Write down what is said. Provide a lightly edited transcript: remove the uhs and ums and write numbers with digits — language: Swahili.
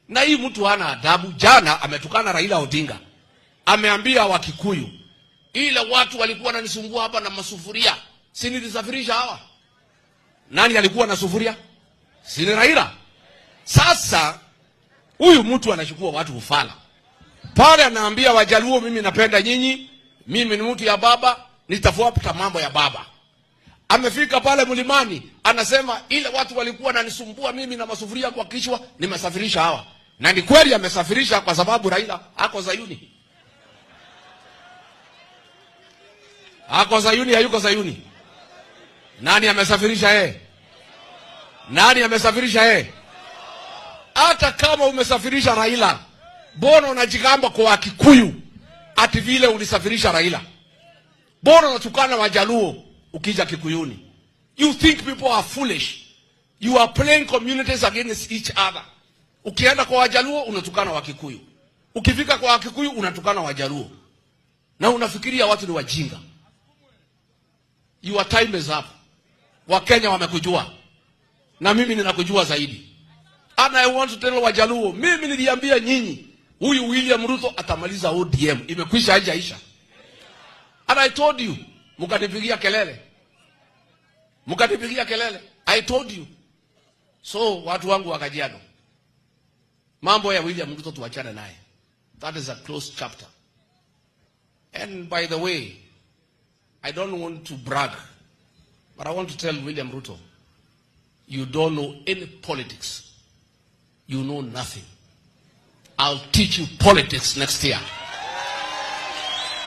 Na hii mtu hana adabu. Jana ametukana Raila Odinga. Ameambia Wakikuyu, ile watu walikuwa wananisumbua hapa na masufuria, si nilisafirisha hawa. Nani alikuwa na sufuria? Si ni Raila. Sasa huyu mtu anachukua watu ufala. Pale anaambia Wajaluo, mimi napenda nyinyi, mimi ni mtu ya baba, nitafuata mambo ya baba. Amefika pale mlimani, anasema ile watu walikuwa wananisumbua mimi na masufuria kwa kichwa, nimesafirisha hawa. Na ni kweli amesafirisha, kwa sababu Raila ako Zayuni. Ako Zayuni, hayuko Zayuni? Nani amesafirisha yeye? Nani amesafirisha yeye? Hata kama umesafirisha Raila, mbona unajigamba kwa Wakikuyu ati vile ulisafirisha Raila? Mbona unatukana Wajaluo ukija Kikuyuni? You think people are foolish. You are playing communities against each other. Ukienda kwa Wajaluo unatukana Wakikuyu, ukifika kwa Wakikuyu unatukana Wajaluo, na unafikiria watu ni wajinga. Your time is up. Wakenya wamekujua, na mimi ninakujua zaidi. And I want to tell Wajaluo, mimi niliambia nyinyi huyu William Ruto atamaliza ODM. Imekwisha, haijaisha. And I told you, mkanipigia kelele. Mkanipigia kelele. I told you. So watu wangu wa Kajiado, mambo ya William Ruto tuachane naye. That is a closed chapter. And by the way, I don't want to brag, but I want to tell William Ruto, you don't know any politics. You know nothing. I'll teach you politics next year.